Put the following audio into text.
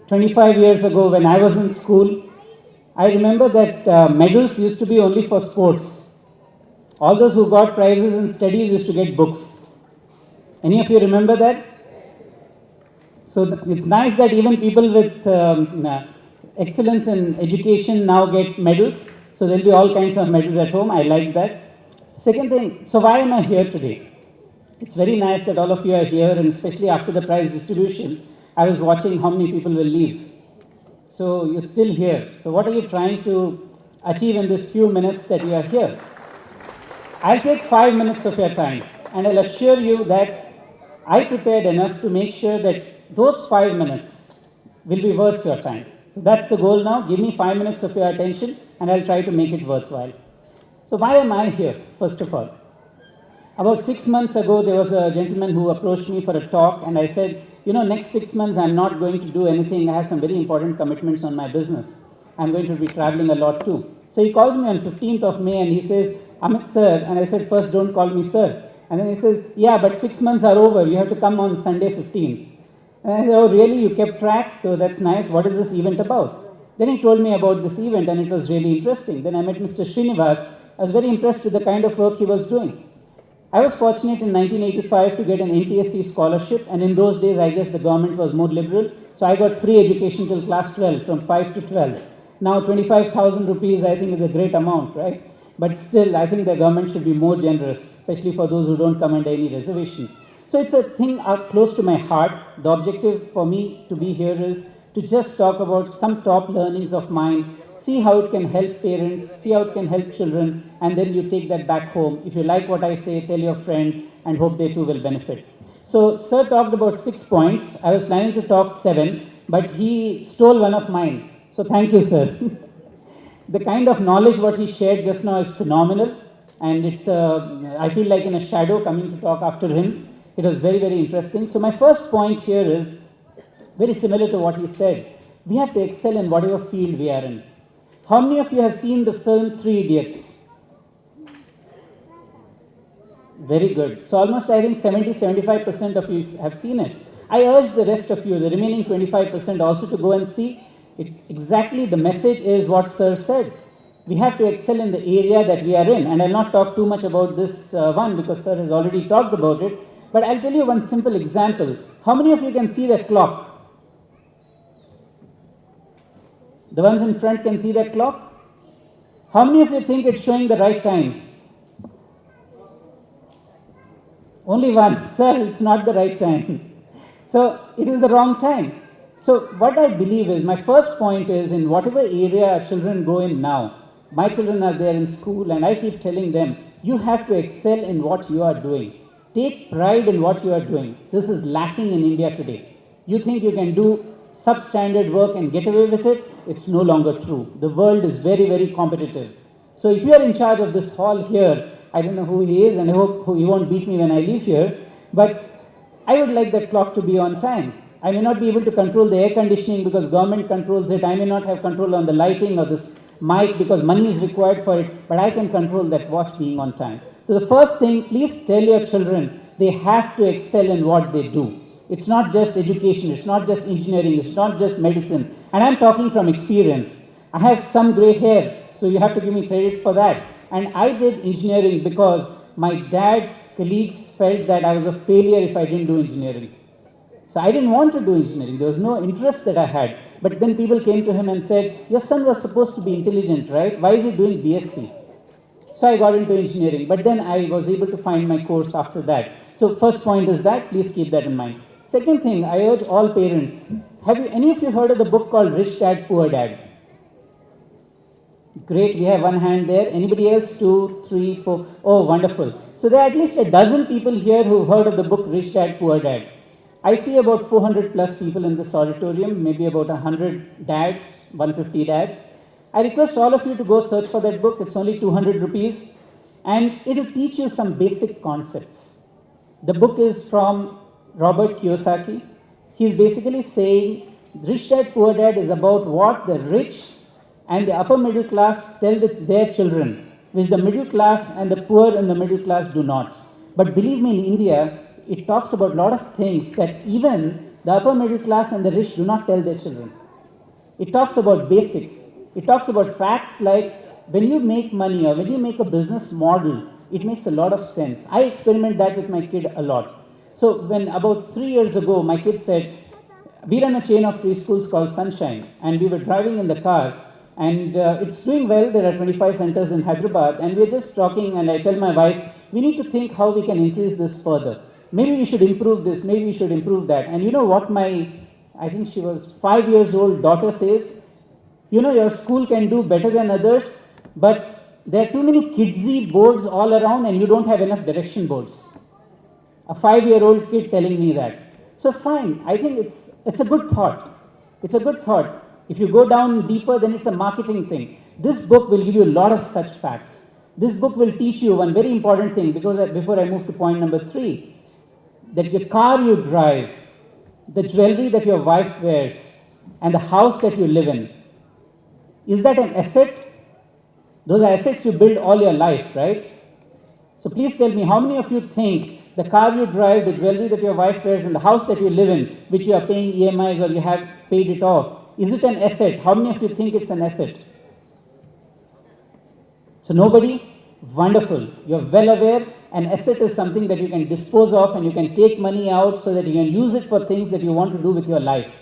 25 years ago when I was in school, I remember that medals used to be only for sports. All those who got prizes in studies used to get books. Any of you remember that? So it's nice that even people with excellence in education now get medals. So there'll be all kinds of medals at home. I like that. Second thing, so why am I here today? It's very nice that all of you are here, and especially after the prize distribution, I was watching how many people will leave. So you're still here. So what are you trying to achieve in this few minutes that you are here? I'll take 5 minutes of your time, and I'll assure you that I prepared enough to make sure that those 5 minutes will be worth your time. So that's the goal now. Give me 5 minutes of your attention, and I'll try to make it worthwhile. So why am I here, first of all? About 6 months ago, there was a gentleman who approached me for a talk, and I said, next 6 months I'm not going to do anything. I have some very important commitments on my business. I'm going to be traveling a lot too. So he calls me on 15th of May and he says, Amit sir, and I said, first don't call me sir. And then he says, yeah, but 6 months are over. You have to come on Sunday 15th. And I said, oh really, you kept track? So that's nice. What is this event about? Then he told me about this event and it was really interesting. Then I met Mr. Srinivas. I was very impressed with the kind of work he was doing. I was fortunate in 1985 to get an NTSC scholarship, and in those days I guess the government was more liberal, so I got free education till class 12, from 5 to 12. Now 25,000 rupees I think is a great amount, right? But still I think the government should be more generous, especially for those who don't come under any reservation. So it's a thing close to my heart. The objective for me to be here is to just talk about some top learnings of mine, see how it can help parents, see how it can help children, and then you take that back home. If you like what I say, tell your friends and hope they too will benefit. So sir talked about 6 points. I was planning to talk 7, but he stole one of mine. So thank you, sir. The kind of knowledge what he shared just now is phenomenal, and it's I feel like in a shadow coming to talk after him. It was very, very interesting. So my first point here is very similar to what he said. We have to excel in whatever field we are in. How many of you have seen the film Three Idiots? Very good. So almost I think 70-75% of you have seen it. I urge the rest of you, the remaining 25% also, to go and see it. Exactly the message is what sir said. We have to excel in the area that we are in. And I'll not talk too much about this one because sir has already talked about it. But I'll tell you one simple example. How many of you can see that clock? The ones in front can see that clock? How many of you think it's showing the right time? Only one. Sir, it's not the right time. So it is the wrong time. So what I believe is, my first point is, in whatever area our children go in now, my children are there in school and I keep telling them, you have to excel in what you are doing. Take pride in what you are doing. This is lacking in India today. You think you can do substandard work and get away with it? It's no longer true. The world is very, very competitive. So if you are in charge of this hall here, I don't know who he is and I hope he won't beat me when I leave here, but I would like that clock to be on time. I may not be able to control the air conditioning because government controls it. I may not have control on the lighting or this mic because money is required for it, but I can control that watch being on time. So the first thing, please tell your children they have to excel in what they do. It's not just education, it's not just engineering, it's not just medicine. And I'm talking from experience. I have some gray hair, so you have to give me credit for that. And I did engineering because my dad's colleagues felt that I was a failure if I didn't do engineering. So I didn't want to do engineering. There was no interest that I had. But then people came to him and said, your son was supposed to be intelligent, right? Why is he doing BSc? So I got into engineering. But then I was able to find my course after that. So first point is that. Please keep that in mind. Second thing, I urge all parents. Have you, any of you heard of the book called Rich Dad, Poor Dad? Great, we have one hand there. Anybody else? 2, 3, 4. Oh, wonderful. So there are at least a dozen people here who've heard of the book Rich Dad, Poor Dad. I see about 400 plus people in this auditorium, maybe about 100 dads, 150 dads. I request all of you to go search for that book. It's only 200 rupees and it will teach you some basic concepts. The book is from Robert Kiyosaki. He's basically saying Rich Dad, Poor Dad is about what the rich and the upper middle class tell their children, which the middle class and the poor and the middle class do not. But believe me, in India, it talks about a lot of things that even the upper middle class and the rich do not tell their children. It talks about basics. It talks about facts like when you make money or when you make a business model, it makes a lot of sense. I experiment that with my kid a lot. So when about 3 years ago, my kid said, we run a chain of preschools called Sunshine, and we were driving in the car, and it's doing well. There are 25 centers in Hyderabad, and we're just talking, and I tell my wife, we need to think how we can increase this further. Maybe we should improve this, maybe we should improve that. And you know what I think she was 5 years old, daughter says, you know, your school can do better than others, but there are too many kidsy boards all around and you don't have enough direction boards. A 5-year-old kid telling me that. So fine, I think it's a good thought. It's a good thought. If you go down deeper, then it's a marketing thing. This book will give you a lot of such facts. This book will teach you one very important thing, because before I move to point number 3, that your car you drive, the jewelry that your wife wears, and the house that you live in, is that an asset? Those are assets you build all your life, right? So please tell me, how many of you think the car you drive, the jewelry that your wife wears, and the house that you live in, which you are paying EMIs or you have paid it off, is it an asset? How many of you think it's an asset? So nobody? Wonderful. You're well aware. An asset is something that you can dispose of and you can take money out so that you can use it for things that you want to do with your life.